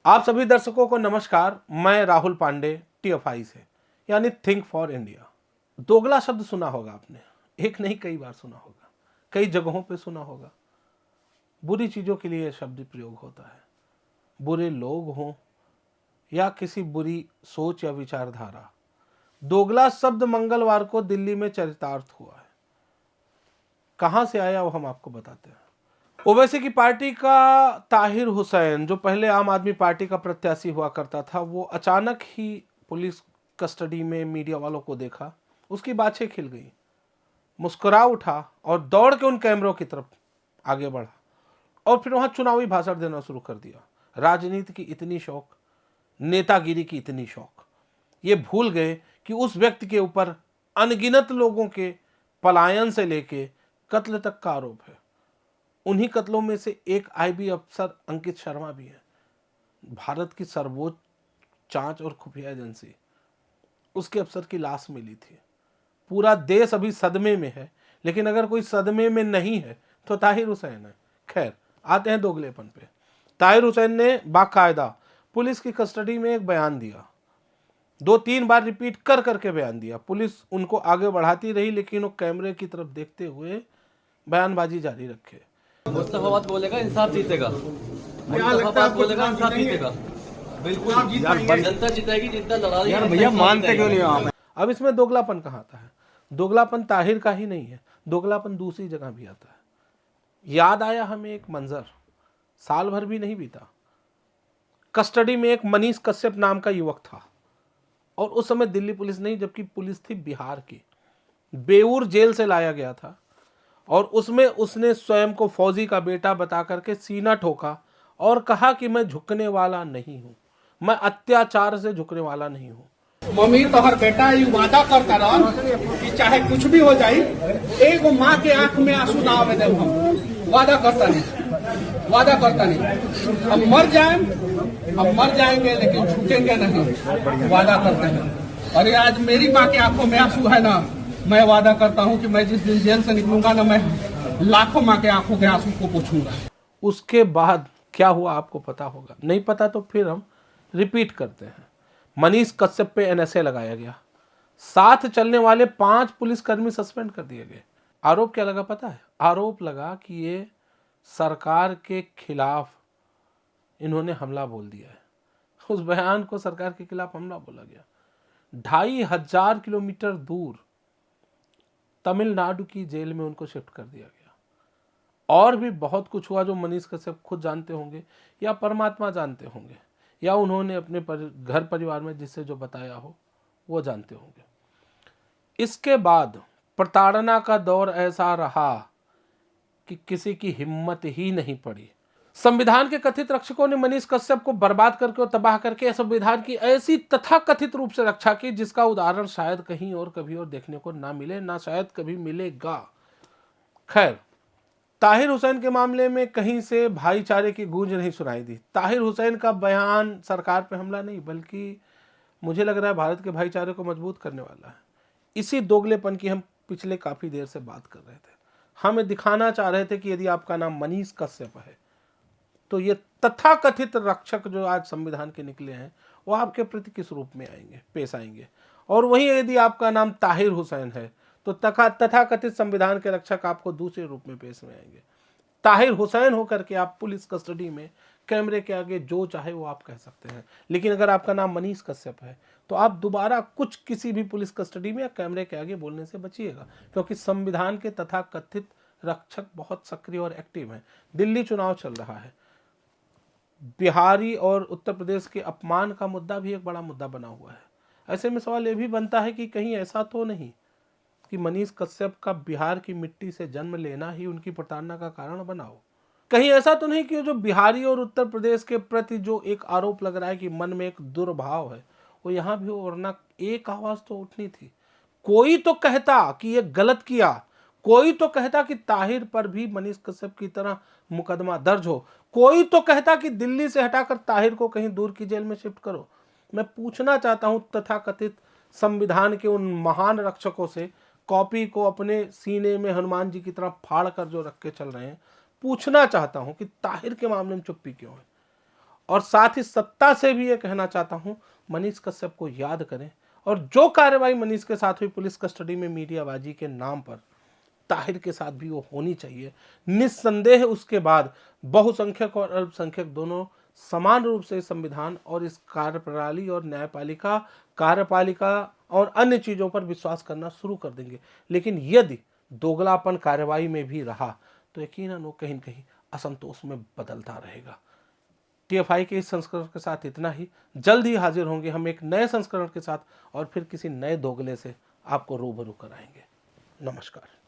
आप सभी दर्शकों को नमस्कार। मैं राहुल पांडे टीएफआई से यानी थिंक फॉर इंडिया। दोगला शब्द सुना होगा आपने, एक नहीं कई बार सुना होगा, कई जगहों पे सुना होगा। बुरी चीजों के लिए यह शब्द प्रयोग होता है, बुरे लोग हों या किसी बुरी सोच या विचारधारा। दोगला शब्द मंगलवार को दिल्ली में चरितार्थ हुआ है। कहां से आया वो हम आपको बताते हैं। ओवैसी की पार्टी का ताहिर हुसैन, जो पहले आम आदमी पार्टी का प्रत्याशी हुआ करता था, वो अचानक ही पुलिस कस्टडी में मीडिया वालों को देखा, उसकी बाछें खिल गई, मुस्कुरा उठा और दौड़ के उन कैमरों की तरफ आगे बढ़ा और फिर वहां चुनावी भाषण देना शुरू कर दिया। राजनीति की इतनी शौक, नेतागिरी की इतनी शौक, ये भूल गए कि उस व्यक्ति के ऊपर अनगिनत लोगों के पलायन से लेके कत्ल तक का आरोप है। उन्हीं कत्लों में से एक आईबी अफसर अंकित शर्मा भी है। भारत की सर्वोच्च जांच और खुफिया एजेंसी, उसके अफसर की लाश मिली थी। पूरा देश अभी सदमे में है, लेकिन अगर कोई सदमे में नहीं है तो ताहिर हुसैन है। खैर, आते हैं दोगलेपन पे। ताहिर हुसैन ने बाकायदा पुलिस की कस्टडी में एक बयान दिया, 2-3 बार रिपीट कर करके बयान दिया। पुलिस उनको आगे बढ़ाती रही, लेकिन वो कैमरे की तरफ देखते हुए बयानबाजी जारी रखे। मुस्तफा बात बोलेगा, इंसाफ जीतेगा। मुस्तफा बात बोलेगा, इंसाफ जीतेगा। बिल्कुल जनता जिताएगी, जनता लड़ा रही है। भैया मानते क्यों नहीं आप? अब इसमें दोगलापन कहाँ आता है? दोगलापन ताहिर का ही नहीं है, दोगलापन दूसरी जगह भी आता है। याद आया हमें एक मंजर, साल भर भी नहीं बीता, कस्टडी में एक मनीष कश्यप नाम का युवक था और उस समय दिल्ली पुलिस नहीं, जबकि पुलिस थी बिहार की। बेऊर जेल से लाया गया था और उसमें उसने स्वयं को फौजी का बेटा बता करके सीना ठोका और कहा कि मैं झुकने वाला नहीं हूं, मैं अत्याचार से झुकने वाला नहीं हूं। मम्मी तोहर बेटा ये वादा करता रहा कि चाहे कुछ भी हो जाए, एक माँ के आंख में आंसू ना आवे देव। हम वादा करता नहीं। हम मर जाएंगे लेकिन झुकेंगे नहीं, वादा करते हैं। और ये आज मेरी माँ के आंखों में आंसू है ना, मैं वादा करता हूँ कि मैं जिस दिन जेल से निकलूंगा ना, मैं लाखों माँ के आंखों के आंसू को पूछूंगा। उसके बाद क्या हुआ आपको पता होगा, नहीं पता तो फिर हम रिपीट करते हैं। मनीष कश्यप पे एनएसए लगाया गया, साथ चलने वाले 5 पुलिसकर्मी सस्पेंड कर दिए गए। आरोप क्या लगा पता है? आरोप लगा कि ये सरकार के खिलाफ इन्होंने हमला बोल दिया है। उस बयान को सरकार के खिलाफ हमला बोला गया। 2500 किलोमीटर दूर तमिलनाडु की जेल में उनको शिफ्ट कर दिया गया। और भी बहुत कुछ हुआ जो मनीष कश्यप खुद जानते होंगे या परमात्मा जानते होंगे या उन्होंने अपने घर परिवार में जिससे जो बताया हो वो जानते होंगे। इसके बाद प्रताड़ना का दौर ऐसा रहा कि किसी की हिम्मत ही नहीं पड़ी। संविधान के कथित रक्षकों ने मनीष कश्यप को बर्बाद करके और तबाह करके संविधान की ऐसी तथाकथित रूप से रक्षा की जिसका उदाहरण शायद कहीं और कभी और देखने को ना मिले, ना शायद कभी मिलेगा। खैर, ताहिर हुसैन के मामले में कहीं से भाईचारे की गूंज नहीं सुनाई दी। ताहिर हुसैन का बयान सरकार पे हमला नहीं, बल्कि मुझे लग रहा है भारत के भाईचारे को मजबूत करने वाला है। इसी दोगलेपन की हम पिछले काफी देर से बात कर रहे थे। हमें दिखाना चाह रहे थे कि यदि आपका नाम मनीष कश्यप है तो ये तथाकथित रक्षक जो आज संविधान के निकले हैं वो आपके प्रति किस रूप में आएंगे, पेश आएंगे। और वहीं यदि आपका नाम ताहिर हुसैन है तो तथाकथित संविधान के रक्षक आपको दूसरे रूप में पेश में आएंगे। ताहिर हुसैन होकर के आप पुलिस कस्टडी में कैमरे के आगे जो चाहे वो आप कह सकते हैं, लेकिन अगर आपका नाम मनीष कश्यप है तो आप दोबारा कुछ किसी भी पुलिस कस्टडी में या कैमरे के आगे बोलने से बचिएगा, क्योंकि संविधान के तथाकथित रक्षक बहुत सक्रिय और एक्टिव हैं। दिल्ली चुनाव चल रहा है, बिहारी और उत्तर प्रदेश के अपमान का मुद्दा भी एक बड़ा मुद्दा बना हुआ है। ऐसे में सवाल ये भी बनता है कि कहीं ऐसा तो नहीं कि मनीष कश्यप का बिहार की मिट्टी से जन्म लेना ही उनकी प्रताड़ना का कारण बना हो। कहीं ऐसा तो नहीं कि जो बिहारी और उत्तर प्रदेश के प्रति जो एक आरोप लग रहा है कि मन में एक दुर्भाव है वो यहाँ भी हो, वरना एक आवाज तो उठनी थी। कोई तो कहता कि ये गलत किया, कोई तो कहता कि ताहिर पर भी मनीष कश्यप की तरह मुकदमा दर्ज हो, कोई तो कहता कि दिल्ली से हटाकर ताहिर को कहीं दूर की जेल में शिफ्ट करो। मैं पूछना चाहता हूं तथाकथित संविधान के उन महान रक्षकों से, कॉपी को अपने सीने में हनुमान जी की तरह फाड़ कर जो रख के चल रहे हैं, पूछना चाहता हूं कि ताहिर के मामले में चुप्पी क्यों है? और साथ ही सत्ता से भी ये कहना चाहता हूं, मनीष कश्यप को याद करें और जो कार्रवाई मनीष के साथ हुई पुलिस कस्टडी में मीडियाबाजी के नाम पर, ताहिर के साथ भी वो होनी चाहिए। निस्संदेह उसके बाद बहुसंख्यक और अल्पसंख्यक दोनों समान रूप से संविधान और इस कार्यप्रणाली और न्यायपालिका, कार्यपालिका और अन्य चीज़ों पर विश्वास करना शुरू कर देंगे। लेकिन यदि दोगलापन कार्रवाई में भी रहा तो यकीनन वो कहीं न कहीं असंतोष में बदलता रहेगा। TFI के इस संस्करण के साथ इतना ही। जल्द ही हाजिर होंगे हम एक नए संस्करण के साथ और फिर किसी नए दोगले से आपको रूबरू कराएंगे। नमस्कार।